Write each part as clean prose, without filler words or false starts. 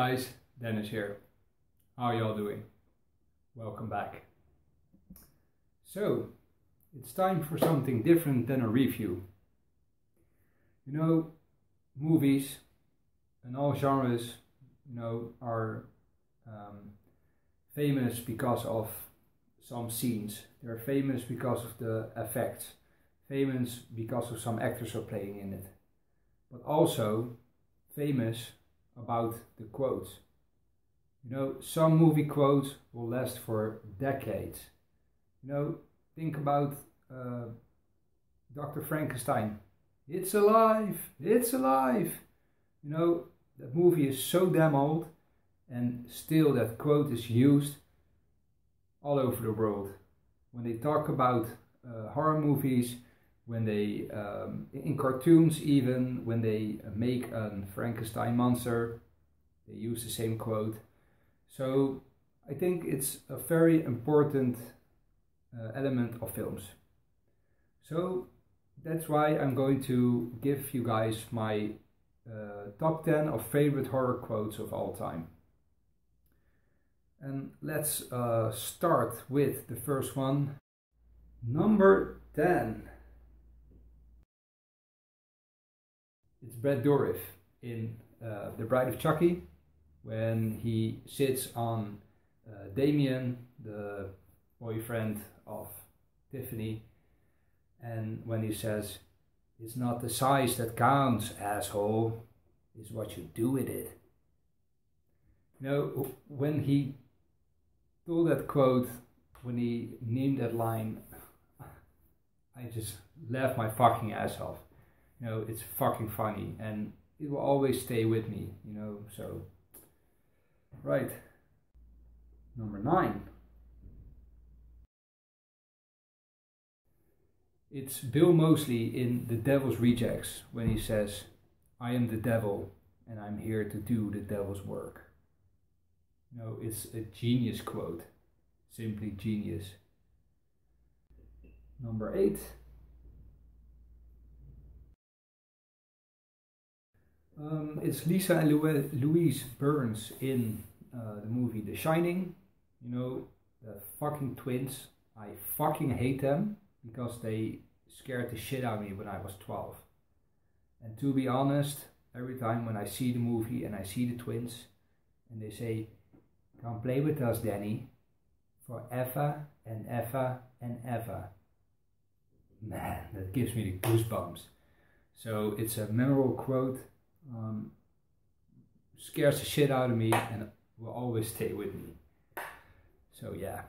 guys, Deniz here. How are y'all doing? Welcome back. So, it's time for something different than a review. You know, movies and all genres, are famous because of some scenes. They're famous because of the effects. Famous because of some actors are playing in it. But also famous about the quotes. Some movie quotes will last for decades. Think about Dr. Frankenstein. It's alive! It's alive! That movie is so damn old, and still that quote is used all over the world. When they talk about horror movies, when they, in cartoons even, when they make a Frankenstein monster, they use the same quote. So I think it's a very important element of films. So that's why I'm going to give you guys my top 10 of favorite horror quotes of all time. And let's start with the first one. Number 10. It's Brad Dourif in The Bride of Chucky, when he sits on Damien, the boyfriend of Tiffany, and when he says, "It's not the size that counts, asshole, it's what you do with it." When he told that quote, when he named that line, I just laughed my fucking ass off. It's fucking funny, and it will always stay with me, so. Right. Number 9. It's Bill Moseley in The Devil's Rejects, when he says, "I am the devil, and I'm here to do the devil's work." It's a genius quote. Simply genius. Number 8. It's Lisa and Louise Burns in the movie The Shining. The fucking twins. I fucking hate them because they scared the shit out of me when I was 12. And to be honest, every time when I see the movie and I see the twins and they say, "Come play with us, Danny, forever and ever and ever." Man, that gives me the goosebumps. So it's a memorable quote. Scares the shit out of me and will always stay with me. So yeah.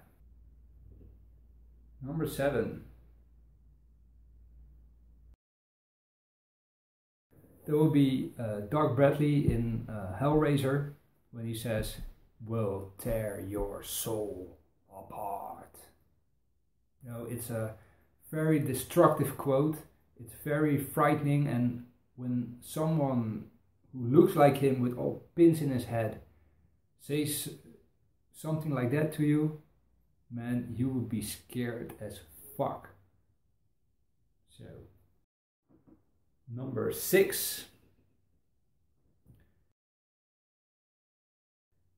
Number 7. There will be Doug Bradley in Hellraiser, when he says, "We'll tear your soul apart." It's a very destructive quote. It's very frightening, and when someone who looks like him with all pins in his head says something like that to you, man, you will be scared as fuck. So, number 6.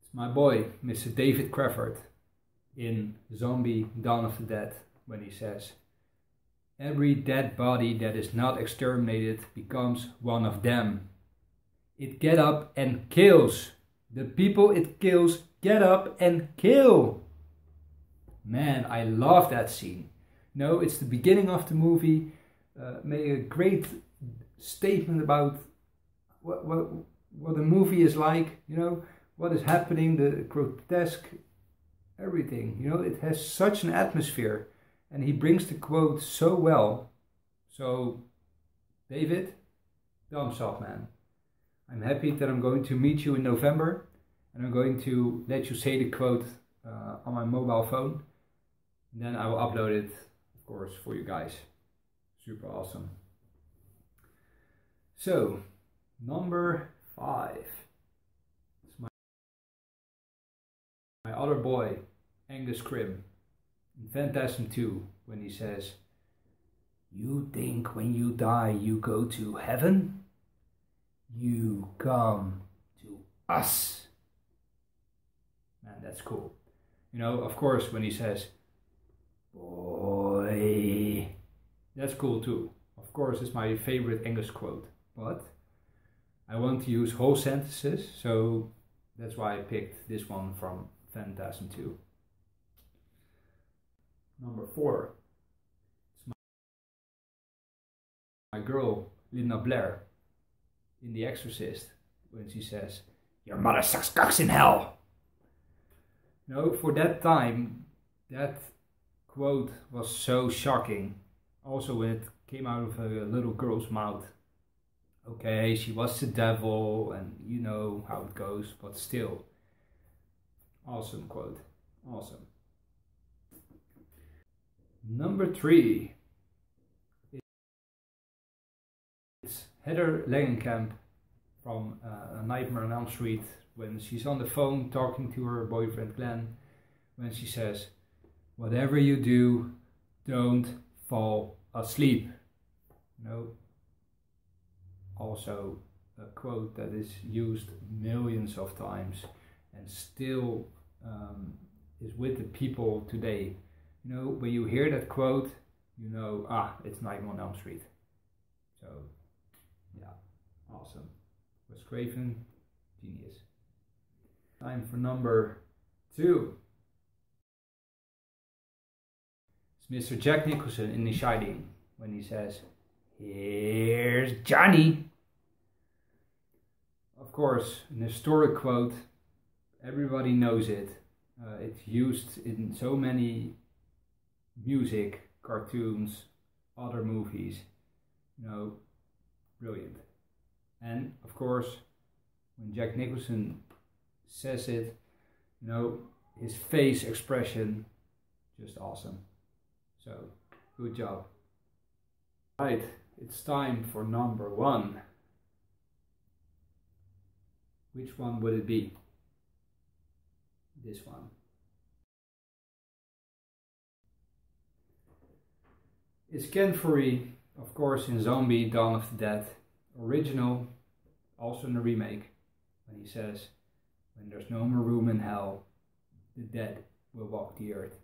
It's my boy, Mr. David Crawford, in Zombie Dawn of the Dead, when he says, "Every dead body that is not exterminated becomes one of them. It get up and kills. The people it kills get up and kill." Man, I love that scene. It's the beginning of the movie. Made a great statement about what the movie is like. What is happening, the grotesque, everything. It has such an atmosphere. And he brings the quote so well. So, David, thumbs up, man. I'm happy that I'm going to meet you in November. And I'm going to let you say the quote on my mobile phone. And then I will upload it, of course, for you guys. Super awesome. So, number 5. It's my other boy, Angus Scrimm, in Phantasm 2, when he says, "You think when you die you go to heaven? You come to us." that's cool. You know, of course, when he says, boy, that's cool too. Of course, it's my favorite English quote, but I want to use whole sentences, so that's why I picked this one from Phantasm 2. Number 4. It's my girl, Linda Blair, in The Exorcist, when she says, "Your mother sucks cocks in hell." You know, for that time, that quote was so shocking. Also when it came out of a little girl's mouth. Okay, she was the devil and you know how it goes, but still. Awesome quote. Awesome. Number 3. It's Heather Langenkamp from A Nightmare on Elm Street, when she's on the phone talking to her boyfriend Glenn, when she says, "Whatever you do, don't fall asleep." You know, also a quote that is used millions of times and still is with the people today. You know, when you hear that quote, you know, it's Nightmare on Elm Street. So, yeah, awesome. Wes Craven, genius. Time for number 2. It's Mr. Jack Nicholson in The Shining, when he says, "Here's Johnny." Of course, an historic quote, everybody knows it. It's used in so many music, cartoons, other movies, you know, brilliant. And of course, when Jack Nicholson says it, you know, his face expression, just awesome. So, good job. Right, it's time for number 1. Which one would it be? This one. It's Ken Foree, of course, in Zombie Dawn of the Dead. Original, also in the remake, when he says, "When there's no more room in hell, the dead will walk the earth."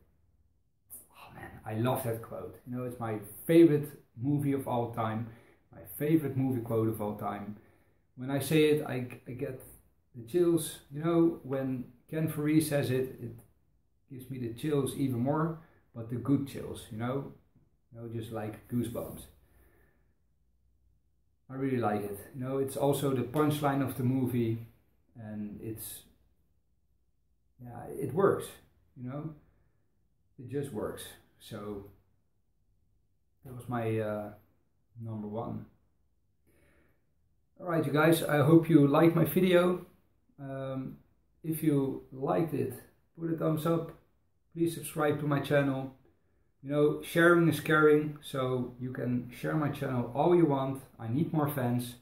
Oh man, I love that quote. You know, it's my favorite movie of all time, my favorite movie quote of all time. When I say it, I get the chills. You know, when Ken Foree says it, it gives me the chills even more, but the good chills, you know, just like goosebumps. I really like it. You know, it's also the punchline of the movie, and it works, you know, it just works. So that was my number 1. Alright you guys, I hope you liked my video. If you liked it, put a thumbs up, please subscribe to my channel. You know, sharing is caring, so you can share my channel all you want. I need more fans.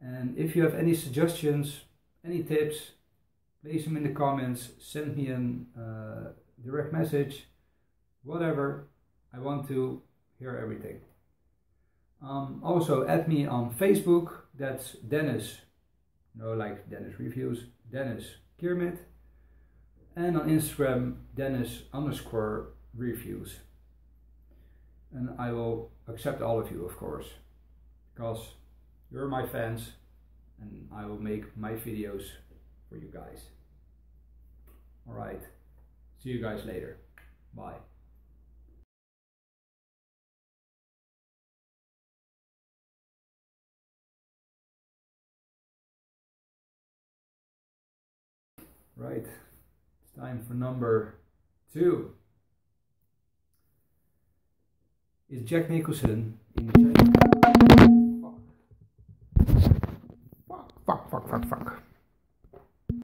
And if you have any suggestions, any tips, place them in the comments, send me a direct message, whatever. I want to hear everything. Also add me on Facebook, that's Deniz, like Deniz Reviews, Deniz Kermit. And on Instagram, Deniz_reviews. And I will accept all of you, of course, because you're my fans and I will make my videos for you guys. Alright, see you guys later. Bye. Right, it's time for number 2. Is Jack Nicholson in the Fuck.